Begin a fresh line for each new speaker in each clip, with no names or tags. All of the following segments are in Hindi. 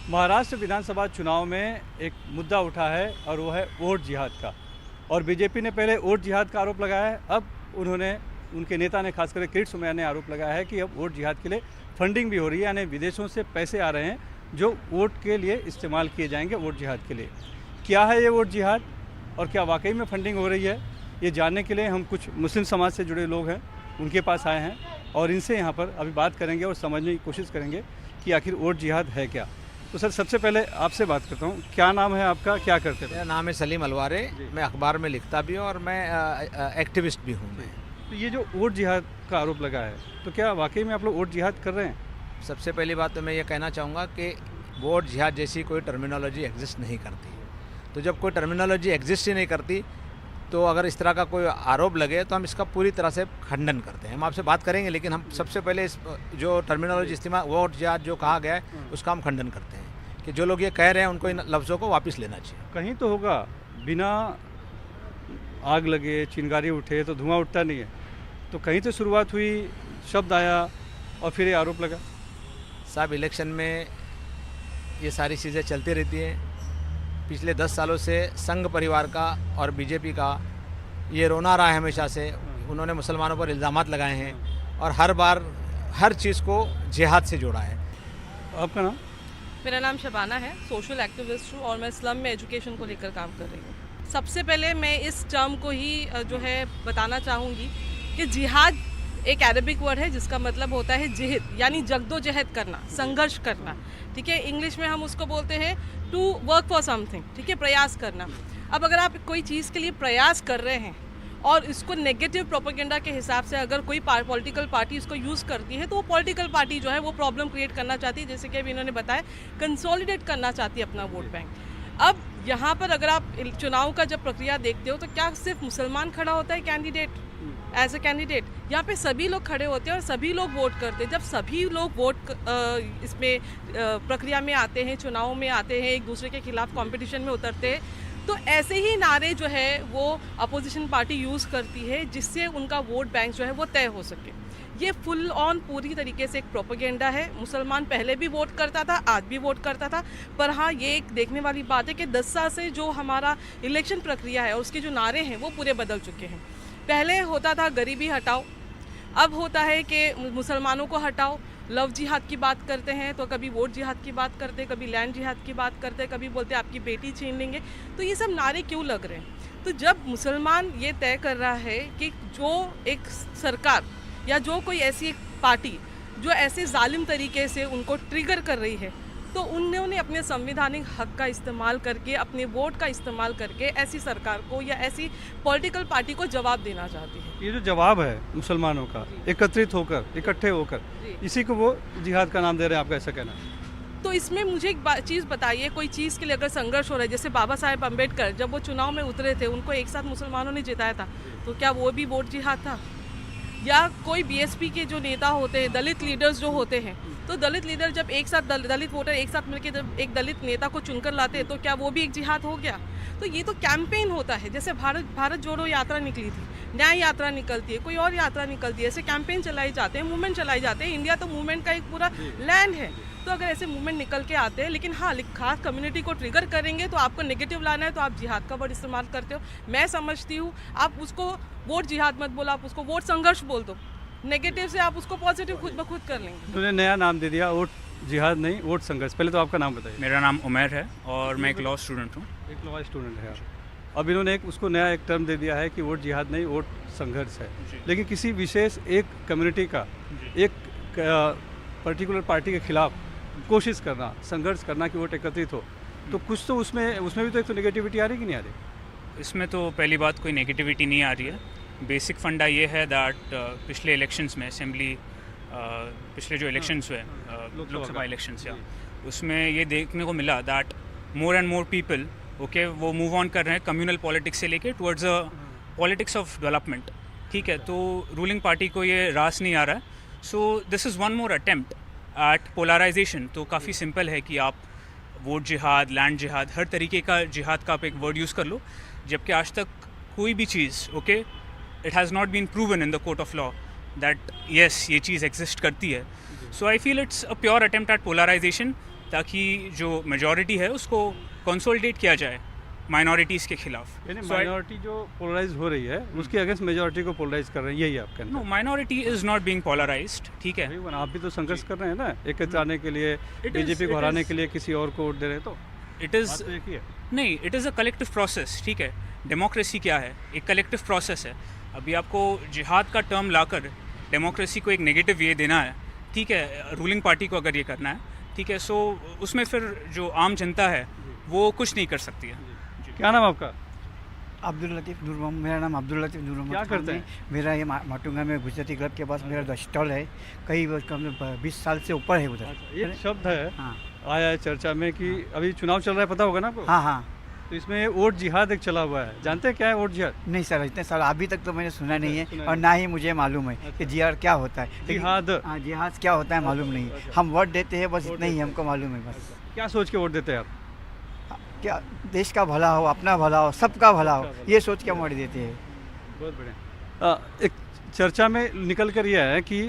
महाराष्ट्र विधानसभा चुनाव में एक मुद्दा उठा है और वो है वोट जिहाद का। और बीजेपी ने पहले वोट जिहाद का आरोप लगाया है, अब उनके नेता ने खासकर किरीट सोमैया ने आरोप लगाया है कि अब वोट जिहाद के लिए फंडिंग भी हो रही है, यानी विदेशों से पैसे आ रहे हैं जो वोट के लिए इस्तेमाल किए जाएंगे वोट जिहाद के लिए। क्या है ये वोट जिहाद और क्या वाकई में फंडिंग हो रही है, ये जानने के लिए हम कुछ मुस्लिम समाज से जुड़े लोग हैं उनके पास आए हैं और इनसे यहाँ पर अभी बात करेंगे और समझने की कोशिश करेंगे कि आखिर वोट जिहाद है क्या। तो सर, सबसे पहले आपसे बात करता हूँ, क्या नाम है आपका, क्या करते थे?
मेरा नाम है सलीम अलवारे। मैं अखबार में लिखता भी हूँ और मैं एक्टिविस्ट भी हूँ। मैं
तो ये जो वोट जिहाद का आरोप लगा है, तो क्या वाकई में आप लोग वोट जिहाद कर रहे हैं?
सबसे पहली बात तो मैं ये कहना चाहूँगा कि वोट जिहाद जैसी कोई टर्मिनोलॉजी एग्जिस्ट नहीं करती। तो जब कोई टर्मिनोलॉजी एग्जिस्ट ही नहीं करती तो अगर इस तरह का कोई आरोप लगे तो हम इसका पूरी तरह से खंडन करते हैं। हम आपसे बात करेंगे, लेकिन हम सबसे पहले इस जो टर्मिनोलॉजी इस्तेमाल वोट जिहाद जो कहा गया है उसका हम खंडन करते हैं कि जो लोग ये कह रहे हैं उनको इन लफ्ज़ों को वापस लेना चाहिए।
कहीं तो होगा, बिना आग लगे चिंगारी उठे तो धुआं उठता नहीं है, तो कहीं तो शुरुआत हुई, शब्द आया और फिर ये आरोप लगा।
साहब, इलेक्शन में ये सारी चीज़ें चलती रहती हैं। पिछले 10 सालों से संघ परिवार का और बीजेपी का ये रोना रहा है हमेशा से। उन्होंने मुसलमानों पर इल्ज़ामात लगाए हैं और हर बार हर चीज़ को जिहाद से जोड़ा है।
आपका नाम?
मेरा नाम शबाना है, सोशल एक्टिविस्ट हूँ और मैं स्लम में एजुकेशन को लेकर काम कर रही हूँ। सबसे पहले मैं इस टर्म को ही जो है बताना चाहूँगी कि जिहाद एक अरबिक वर्ड है जिसका मतलब होता है जिहद, यानी जद्दोजहद करना, संघर्ष करना। ठीक है, इंग्लिश में हम उसको बोलते हैं टू वर्क फॉर समथिंग। ठीक है, प्रयास करना। अब अगर आप कोई चीज़ के लिए प्रयास कर रहे हैं और इसको नेगेटिव प्रोपेगेंडा के हिसाब से अगर कोई पॉलिटिकल पार्टी इसको यूज़ करती है तो वो पॉलिटिकल पार्टी जो है वो प्रॉब्लम क्रिएट करना चाहती है, जैसे कि अभी इन्होंने बताया, कंसोलिडेट करना चाहती है अपना वोट बैंक। अब यहाँ पर अगर आप चुनाव का जब प्रक्रिया देखते हो तो क्या सिर्फ मुसलमान खड़ा होता है कैंडिडेट एज ए कैंडिडेट? यहाँ पे सभी लोग खड़े होते हैं और सभी लोग वोट करते हैं। जब सभी लोग वोट इसमें प्रक्रिया में आते हैं, चुनाव में आते हैं, एक दूसरे के खिलाफ कंपटीशन में उतरते हैं, तो ऐसे ही नारे जो है वो अपोजिशन पार्टी यूज़ करती है जिससे उनका वोट बैंक जो है वो तय हो सके। ये फुल ऑन पूरी तरीके से एक प्रोपेगेंडा है। मुसलमान पहले भी वोट करता था, आज भी वोट करता था, पर हाँ, ये एक देखने वाली बात है कि 10 साल से जो हमारा इलेक्शन प्रक्रिया है और उसके जो नारे हैं वो पूरे बदल चुके हैं। पहले होता था गरीबी हटाओ, अब होता है कि मुसलमानों को हटाओ। लव जिहाद की बात करते हैं तो कभी वोट जिहाद की बात करते हैं, कभी लैंड जिहाद की बात करते हैं, कभी बोलते हैं आपकी बेटी छीन लेंगे। तो ये सब नारे क्यों लग रहे हैं? तो जब मुसलमान ये तय कर रहा है कि जो एक सरकार या जो कोई ऐसी एक पार्टी जो ऐसे जालिम तरीके से उनको ट्रिगर कर रही है, तो उन्होंने अपने संवैधानिक हक का इस्तेमाल करके, अपने वोट का इस्तेमाल करके ऐसी सरकार को या ऐसी पॉलिटिकल पार्टी को जवाब देना चाहती है।
ये जो जवाब है मुसलमानों का एकत्रित होकर, इकट्ठे होकर, इसी को वो जिहाद का नाम दे रहे हैं, आपका ऐसा कहना है?
तो इसमें मुझे एक चीज़ बताइए, कोई चीज़ के लिए अगर संघर्ष हो रहा है, जैसे बाबा साहेब अम्बेडकर जब वो चुनाव में उतरे थे, उनको एक साथ मुसलमानों ने जिताया था, तो क्या वो भी वोट जिहाद था? या कोई बीएसपी के जो नेता होते हैं, दलित लीडर्स जो होते हैं, तो दलित लीडर जब एक साथ दलित वोटर एक साथ मिलकर जब एक दलित नेता को चुनकर लाते हैं तो क्या वो भी एक जिहाद हो गया? तो ये तो कैंपेन होता है। जैसे भारत जोड़ो यात्रा निकली थी, न्याय यात्रा निकलती है, कोई और यात्रा निकलती है, ऐसे कैंपेन चलाई जाते हैं, मूवमेंट चलाई जाते हैं। इंडिया तो मूवमेंट का एक पूरा लैंड है। तो अगर ऐसे मूवमेंट निकल के आते हैं, लेकिन हाँ, खास कम्युनिटी को ट्रिगर करेंगे तो आपको नेगेटिव लाना है तो आप जिहाद का वर्ड इस्तेमाल करते हो। मैं समझती हूँ आप उसको वोट जिहाद मत बोलो, आप उसको वोट संघर्ष बोल दो। नेगेटिव से आप उसको पॉजिटिव खुद ब खुद कर लेंगे।
उन्होंने नया नाम दे दिया, वोट जिहाद नहीं, वोट संघर्ष। पहले तो आपका नाम बताइए।
मेरा नाम उमैर है और मैं एक लॉ स्टूडेंट हूँ।
एक लॉ स्टूडेंट है। अब इन्होंने उसको नया एक टर्म दे दिया है कि वोट जिहाद नहीं, वोट संघर्ष है। लेकिन किसी विशेष एक कम्युनिटी का, एक पर्टिकुलर पार्टी के खिलाफ कोशिश करना, संघर्ष करना कि वोट एकत्रित हो, तो कुछ तो उसमें भी तो एक तो नेगेटिविटी आ रही कि नहीं आ रही?
इसमें तो पहली बात कोई नेगेटिविटी नहीं आ रही है। बेसिक फंडा ये है दैट पिछले इलेक्शंस में असेंबली, पिछले जो इलेक्शंस हुए लोकसभा इलेक्शंस, या उसमें ये देखने को मिला that more and more people वो मूव ऑन कर रहे हैं कम्युनल पॉलिटिक्स से लेके towards a politics of development. ठीक है, तो रूलिंग पार्टी को ये रास नहीं आ रहा है। So this is one more attempt at polarisation. तो काफ़ी सिंपल है कि आप वोट जिहाद, लैंड जिहाद, हर तरीके का जिहाद का आप एक वर्ड यूज़ कर लो, जबकि आज तक कोई भी चीज़ it has not been proven in the court of law that yes ये चीज़ एग्जिस्ट करती है। So I feel it's a pure attempt at polarisation ताकि जो मेजॉरिटी है उसको कंसोलिडेट किया जाए माइनॉरिटीज़ के खिलाफ।
यानी माइनॉरिटी जो पोलराइज हो रही है उसके अगेंस्ट मेजॉरिटी को पोलराइज कर रहे हैं, यही आप कहना
no, minority is not being polarised, ठीक है।
हैं। आप भी तो संघर्ष कर रहे हैं ना, एकत्र आने के लिए, बीजेपी को हराने के लिए किसी और को वोट दे रहे हैं, तो
इट इज़
बात तो एक ही है।
नहीं, it is a collective process, ठीक है। डेमोक्रेसी क्या है? एक कलेक्टिव प्रोसेस है। अभी आपको जिहाद का टर्म लाकर डेमोक्रेसी को एक नेगेटिव ये देना है, ठीक है, रूलिंग पार्टी को अगर ये करना है, ठीक है, सो उसमें फिर जो आम जनता है वो कुछ नहीं कर सकती है।
क्या नाम आपका?
अब्दुल लतीफ़ नूर मोहम्मद, मेरा नाम अब्दुल लतीफ़ नूर मोहम्मद
क्या
खान
करते
है। मेरा ये माटुंगा में गुजराती क्लब के पास मेरा स्टॉल है, कई 20 साल से ऊपर है उधर।
एक शब्द है
हाँ
आया है चर्चा में कि अभी चुनाव चल रहा है, पता होगा ना आपको?
हाँ हाँ।
तो इसमें वोट जिहाद एक चला हुआ है, जानते हैं क्या है वोट जिहाद?
नहीं सर, इतने साल अभी तक तो मैंने सुना नहीं
सुना
है और ना ही मुझे मालूम है कि जिहाद क्या होता है। लेकिन-
जिहाद।
हाँ, जिहाद क्या होता है मालूम नहीं है। हम वोट देते हैं, बस इतना ही हमको मालूम है बस।
क्या सोच के वोट देते हैं आप?
क्या देश का भला हो, अपना भला हो, सबका भला हो, ये सोच के हम वोट देते हैं।
बहुत बढ़िया। एक चर्चा में निकल कर यह है कि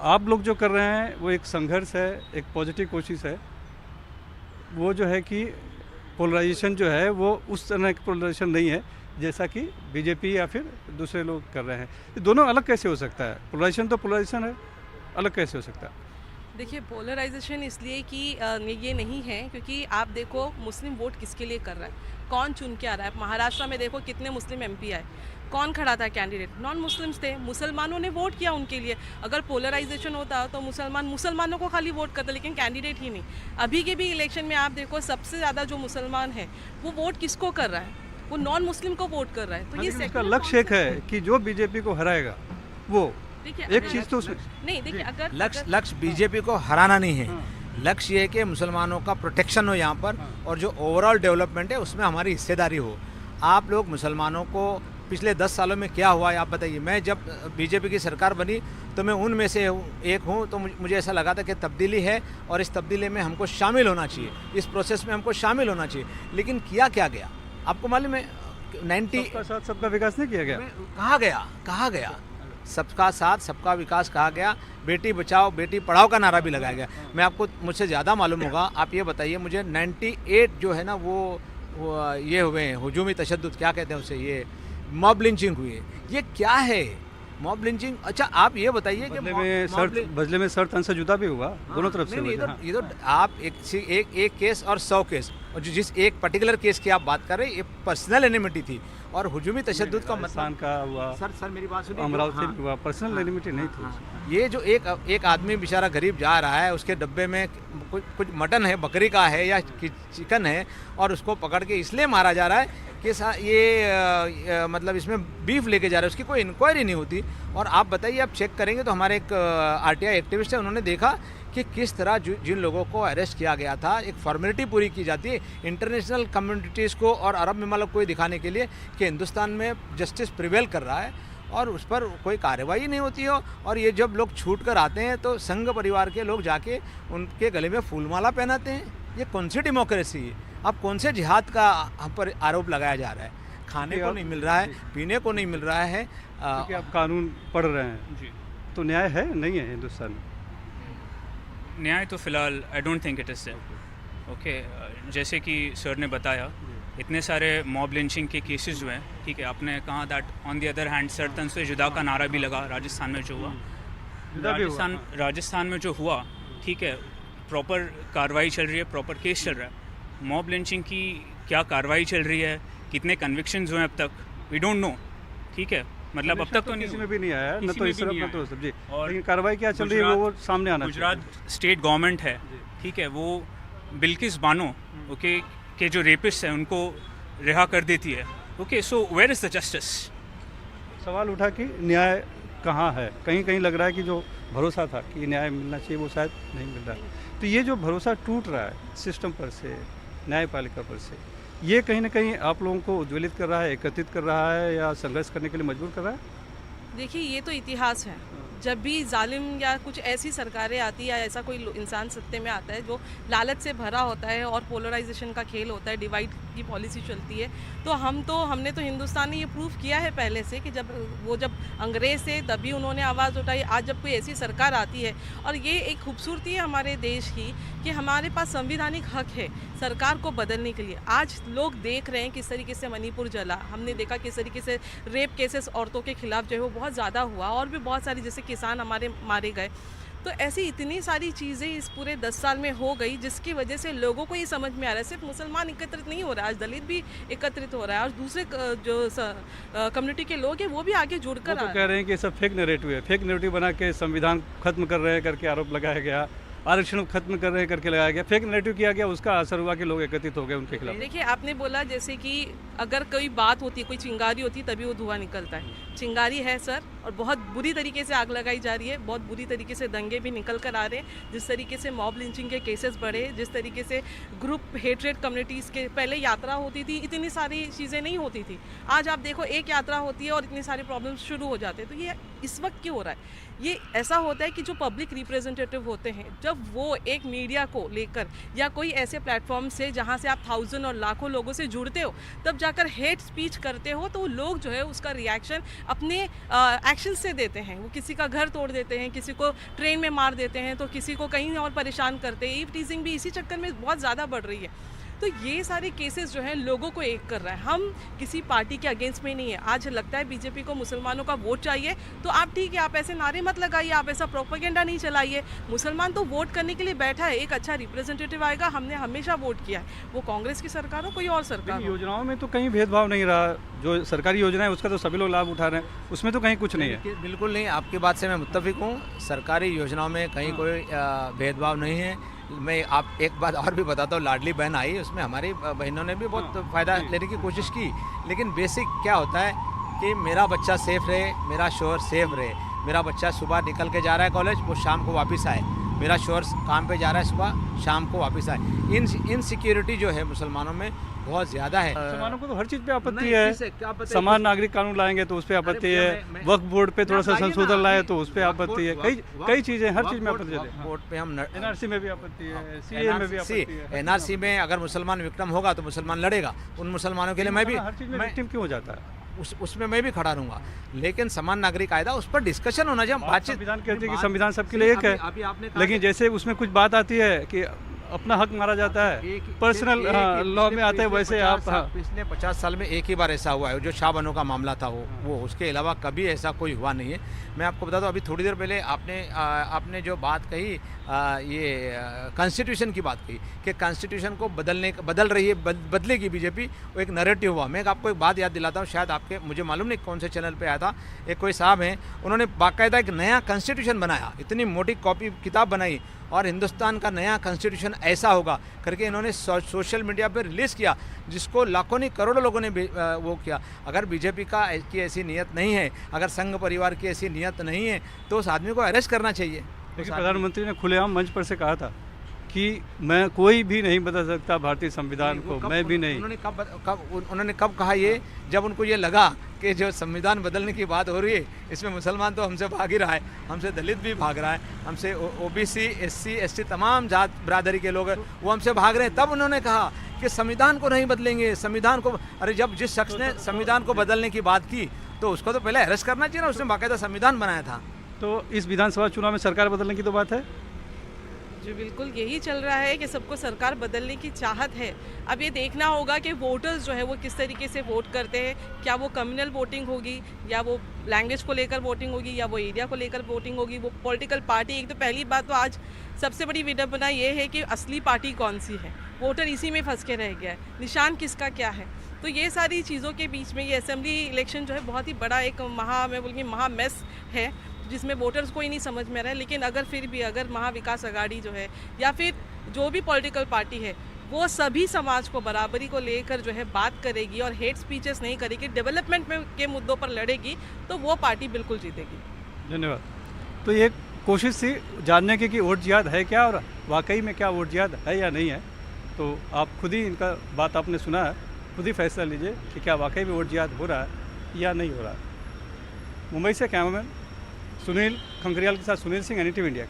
आप लोग जो कर रहे हैं वो एक संघर्ष है, एक पॉजिटिव कोशिश है, वो जो है कि पोलराइजेशन जो है वो उस तरह की पोलराइजेशन नहीं है जैसा कि बीजेपी या फिर दूसरे लोग कर रहे हैं। ये दोनों अलग कैसे हो सकता है? पोलराइजेशन तो पोलराइजेशन है, अलग कैसे हो सकता है?
देखिए, पोलराइजेशन इसलिए कि ये नहीं है क्योंकि आप देखो मुस्लिम वोट किसके लिए कर रहा है, कौन चुन के आ रहा है। महाराष्ट्र में देखो कितने मुस्लिम एमपी आए, कौन खड़ा था कैंडिडेट? नॉन मुस्लिम्स थे, मुसलमानों ने वोट किया उनके लिए। अगर पोलराइजेशन होता तो मुसलमानों को खाली वोट करते, लेकिन कैंडिडेट ही नहीं। अभी के भी इलेक्शन में आप देखो सबसे ज़्यादा जो मुसलमान है वो वोट किसको कर रहा है? वो नॉन मुस्लिम को वोट कर रहा है। तो ये
इसका
secular
लक्ष्य एक है कि जो बीजेपी को हराएगा वो
देखिए,
एक
अगर-
चीज़ तो उसमें
नहीं, देखिए अगर
लक्ष्य बीजेपी को हराना नहीं है, लक्ष्य ये है कि मुसलमानों का प्रोटेक्शन हो यहाँ पर और जो ओवरऑल डेवलपमेंट है उसमें हमारी हिस्सेदारी हो। आप लोग मुसलमानों को पिछले 10 सालों में क्या हुआ है आप बताइए। मैं जब बीजेपी की सरकार बनी तो मैं उनमें से एक हूँ, तो मुझे ऐसा लगा था कि तब्दीली है और इस तब्दीली में हमको शामिल होना चाहिए, इस प्रोसेस में हमको शामिल होना चाहिए। लेकिन किया क्या गया आपको मालूम है? 90
सबका साथ सबका विकास नहीं किया गया।
कहा गया सबका साथ सबका विकास कहा गया, बेटी बचाओ बेटी पढ़ाओ का नारा भी लगाया गया। मैं आपको मुझसे ज़्यादा मालूम होगा, आप ये बताइए मुझे 98 जो है ना वो ये हुए हैं हुजूमी तशद्दुद, क्या कहते हैं उसे, ये मॉब लिंचिंग हुई है। ये क्या है मॉब लिंचिंग? अच्छा आप ये बताइए कि
बदले में शर्त से जुदा भी हुआ दोनों तरफ से।
नहीं, ये तो आप एक केस और 100 केस, और जिस एक पर्टिकुलर केस की आप बात कर रहे हैं ये पर्सनल एनिमिटी थी और हुजूमी तशद्दुद का मतलब
का हुआ,
सर मेरी बात सुनिए,
अमरावती में हुआ, पर्सनल एनिमिटी नहीं थी।
ये जो एक आदमी बेचारा गरीब जा रहा है, उसके डब्बे में कुछ मटन है, बकरी का है या चिकन है, और उसको पकड़ के इसलिए मारा जा रहा है कि ये मतलब इसमें बीफ लेके जा रहा है, उसकी कोई इंक्वायरी नहीं होती। और आप बताइए, आप चेक करेंगे तो हमारे एक आरटीआई एक्टिविस्ट है, उन्होंने देखा कि किस तरह जिन लोगों को अरेस्ट किया गया था, एक फॉर्मेलिटी पूरी की जाती है इंटरनेशनल कम्युनिटीज़ को और अरब ममालिक को दिखाने के लिए कि हिंदुस्तान में जस्टिस प्रिवेल कर रहा है और उस पर कोई कार्रवाई नहीं होती हो। और ये जब लोग छूट कर आते हैं तो संघ परिवार के लोग जाके उनके गले में फूलमाला पहनाते हैं। ये कौन सी डेमोक्रेसी है? अब कौन से जिहाद का हम पर आरोप लगाया जा रहा है? खाने को नहीं मिल रहा है, पीने को नहीं मिल रहा है।
क्योंकि आप कानून पढ़ रहे हैं
जी,
तो न्याय है नहीं है हिंदुस्तान में?
न्याय तो फ़िलहाल I don't think it is okay. जैसे कि सर ने बताया, इतने सारे मॉब लिंचिंग के केसेस हुए हैं, ठीक है। आपने कहा that on the other hand sir तन से जुदा का नारा भी लगा राजस्थान में जो हुआ, राजस्थान में जो हुआ, ठीक है, प्रॉपर कार्रवाई चल रही है, प्रॉपर केस चल रहा है। मॉब लिंचिंग की क्या कार्रवाई चल रही है, कितने कन्विक्शंस हुए अब तक, वी डोंट नो, ठीक है। मतलब अब तक तो
किसी में भी नहीं आया, न तो इस तरफ न तो उस तरफ जी।
और
लेकिन कार्रवाई क्या चल रही है वो सामने आना चाहिए।
गुजरात स्टेट गवर्नमेंट है, ठीक है, वो बिल्किस बानो ओके के जो रेपिस्ट हैं उनको रिहा कर देती है। Okay, so where is the justice?
सवाल उठा कि न्याय कहाँ है? कहीं कहीं लग रहा है कि जो भरोसा था कि न्याय मिलना चाहिए वो शायद नहीं मिल रहा है। तो ये जो भरोसा टूट रहा है सिस्टम पर से, न्यायपालिका पर से, ये कहीं ना कहीं आप लोगों को उज्ज्वलित कर रहा है, एकत्रित कर रहा है या संघर्ष करने के लिए मजबूर कर रहा है?
देखिए, ये तो इतिहास है, जब भी जालिम या कुछ ऐसी सरकारें आती है या ऐसा कोई इंसान सत्ते में आता है जो लालच से भरा होता है और पोलराइजेशन का खेल होता है, डिवाइड की पॉलिसी चलती है, तो हमने तो हिंदुस्तान ने ये प्रूव किया है पहले से कि जब अंग्रेज़ थे तभी उन्होंने आवाज़ उठाई। आज जब कोई ऐसी सरकार आती है, और ये एक खूबसूरती है हमारे देश की कि हमारे पास संविधानिक हक है सरकार को बदलने के लिए। आज लोग देख रहे हैं किस तरीके से मणिपुर जला, हमने देखा किस तरीके से रेप केसेस औरतों के खिलाफ जो है वो बहुत ज़्यादा हुआ, और भी बहुत सारी जैसे किसान हमारे मारे गए। तो ऐसी इतनी सारी चीज़ें इस पूरे 10 साल में हो गई जिसकी वजह से लोगों को ये समझ में आ रहा है सिर्फ मुसलमान एकत्रित नहीं हो रहा है, आज दलित भी एकत्रित हो रहा है, और दूसरे जो कम्युनिटी के लोग हैं वो भी आगे जुड़कर
वो तो कह रहे हैं कि ये सब फेक नैरेटिव है, फेक नैरेटिव बना के संविधान खत्म कर रहे हैं करके आरोप लगाया गया, आरक्षण खत्म कर रहे हैं करके लगाया गया, फेक नैरेटिव किया गया, उसका असर हुआ कि लोग एकत्रित हो गए उनके खिलाफ।
देखिए, आपने बोला जैसे कि अगर कोई बात होती है, कोई चिंगारी होती है तभी वो धुआं निकलता है। चिंगारी है सर, और बहुत बुरी तरीके से आग लगाई जा रही है, बहुत बुरी तरीके से दंगे भी निकल कर आ रहे हैं, जिस तरीके से मॉब लिंचिंग के केसेस बढ़े, जिस तरीके से ग्रुप हेट्रेड कम्युनिटीज़ के पहले यात्रा होती थी, इतनी सारी चीज़ें नहीं होती थी। आज आप देखो एक यात्रा होती है और इतनी सारे प्रॉब्लम्स शुरू हो जाते हैं। तो ये इस वक्त क्यों हो रहा है? ये ऐसा होता है कि जो पब्लिक रिप्रेजेंटेटिव होते हैं, जब वो एक मीडिया को लेकर या कोई ऐसे प्लेटफॉर्म से जहाँ से आप 1000 और लाखों लोगों से जुड़ते हो, तब जाकर हेट स्पीच करते हो, तो लोग जो है उसका रिएक्शन अपने एक्शन से देते हैं। वो किसी का घर तोड़ देते हैं, किसी को ट्रेन में मार देते हैं, तो किसी को कहीं और परेशान करते हैं। ईव टीजिंग भी इसी चक्कर में बहुत ज़्यादा बढ़ रही है। तो ये सारे केसेस जो हैं लोगों को एक कर रहा है। हम किसी पार्टी के अगेंस्ट में नहीं है। आज लगता है बीजेपी को मुसलमानों का वोट चाहिए, तो आप ठीक है, आप ऐसे नारे मत लगाइए, आप ऐसा प्रोपेगेंडा नहीं चलाइए। मुसलमान तो वोट करने के लिए बैठा है, एक अच्छा रिप्रेजेंटेटिव आएगा, हमने हमेशा वोट किया है, वो कांग्रेस की सरकार हो कोई और सरकार हो।
योजनाओं में तो कहीं भेदभाव नहीं रहा, जो सरकारी योजना है उसका तो सभी लोग लाभ उठा रहे हैं, उसमें तो कहीं कुछ नहीं है।
बिल्कुल नहीं, आपकी बात से मैं मुत्तफिक हूँ। सरकारी योजनाओं में कहीं कोई भेदभाव नहीं है। मैं आप एक बात और भी बताता हूँ, लाडली बहन आई, उसमें हमारी बहनों ने भी बहुत फ़ायदा लेने की कोशिश की, लेकिन बेसिक क्या होता है कि मेरा बच्चा सेफ़ रहे, मेरा शोहर सेफ़ रहे, मेरा बच्चा सुबह निकल के जा रहा है कॉलेज, वो शाम को वापस आए, मेरा शोहर काम पे जा रहा है सुबह, शाम को वापस आए। इनसिक्योरिटी जो है मुसलमानों में बहुत ज़्यादा है।
मुसलमानों को तो हर चीज़ पे आपत्ति है। समान नागरिक कानून लाएंगे तो उस पर आपत्ति है, वक्फ बोर्ड पे थोड़ा सा संशोधन लाए तो उस पर आपत्ति है, कई चीज़ें, हर चीज़ में आपत्ति है।
बोर्ड पे हम
एनआरसी में भी आपत्ति है, सीए में भी आपत्ति है।
एनआरसी में अगर मुसलमान विक्टिम होगा तो मुसलमान लड़ेगा, उन मुसलमानों के लिए मैं भी,
हर चीज़ में विक्टिम क्यों हो जाता है?
उसमें मैं भी खड़ा रहूंगा, लेकिन समान नागरिक कायदा उस पर डिस्कशन होना चाहिए। बातचीत,
संविधान कहती है कि संविधान सबके लिए एक है, लेकिन जैसे उसमें कुछ बात आती है कि अपना हक मारा जाता है, पर्सनल लॉ में आता है, वैसे आप
पिछले 50 साल में एक ही बार ऐसा हुआ है, जो शाह बनो का मामला था वो उसके अलावा कभी ऐसा कोई हुआ नहीं है। मैं आपको बताता हूँ, अभी थोड़ी देर पहले आपने जो बात कही, ये कॉन्स्टिट्यूशन की बात कही कि कॉन्स्टिट्यूशन को बदल रही है, बदलेगी बीजेपी, वो एक नैरेटिव हुआ। मैं आपको एक बात याद दिलाता हूँ, शायद आपके, मुझे मालूम नहीं कौन से चैनल पे आया था, एक कोई साहब हैं, उन्होंने बाकायदा एक नया कॉन्स्टिट्यूशन बनाया, इतनी मोटी कॉपी किताब बनाई, और हिंदुस्तान का नया कॉन्स्टिट्यूशन ऐसा होगा करके इन्होंने सोशल मीडिया पर रिलीज़ किया, जिसको लाखों नहीं करोड़ों लोगों ने वो किया। अगर बीजेपी की ऐसी नीयत नहीं है, अगर संघ परिवार की ऐसी नीयत नहीं है, तो उस आदमी को अरेस्ट करना चाहिए।
लेकिन प्रधानमंत्री ने खुलेआम मंच पर से कहा था कि मैं कोई भी नहीं बदल सकता भारतीय संविधान को, मैं भी नहीं।
उन्होंने कब कहा ये? जब उनको ये लगा कि जो संविधान बदलने की बात हो रही है, इसमें मुसलमान तो हमसे भाग ही रहा है, हमसे दलित भी भाग रहा है, हमसे ओबीसी, एससी, एसटी, तमाम जात बिरादरी के लोग वो हमसे भाग रहे हैं। तब उन्होंने कहा कि संविधान को नहीं बदलेंगे, संविधान को। अरे जब जिस शख्स ने संविधान को बदलने की बात की तो उसको तो पहले अरेस्ट करना चाहिए ना, उसने बाकायदा संविधान बनाया था।
तो इस विधानसभा चुनाव में सरकार बदलने की तो बात है
जी, बिल्कुल यही चल रहा है कि सबको सरकार बदलने की चाहत है। अब ये देखना होगा कि वोटर्स जो है वो किस तरीके से वोट करते हैं, क्या वो कम्युनल वोटिंग होगी, या वो लैंग्वेज को लेकर वोटिंग होगी, या वो एरिया को लेकर वोटिंग होगी, वो पॉलिटिकल पार्टी। एक तो पहली बात तो आज सबसे बड़ी विडंबना ये है कि असली पार्टी कौन सी है, वोटर इसी में फंस के रह गया है, निशान किसका क्या है। तो ये सारी चीज़ों के बीच में ये असेंबली इलेक्शन जो है बहुत ही बड़ा एक महा मेस है, जिसमें वोटर्स को ही नहीं समझ में आ रहा है। लेकिन अगर फिर भी अगर महाविकास आघाड़ी जो है या फिर जो भी पॉलिटिकल पार्टी है, वो सभी समाज को बराबरी को लेकर जो है बात करेगी और हेट स्पीचेस नहीं करेगी, डेवलपमेंट के मुद्दों पर लड़ेगी, तो वो पार्टी बिल्कुल जीतेगी।
धन्यवाद। तो ये कोशिश थी जानने की कि वोट जिहाद है क्या, और वाकई में क्या वोट जिहाद है या नहीं है। तो आप खुद ही इनका बात आपने सुना है, खुद ही फैसला लीजिए कि क्या वाकई में वोट जिहाद हो रहा है या नहीं हो रहा है। मुंबई से कैमरामैन सुनील खंगरियाल के साथ सुनील सिंह, NDTV इंडिया।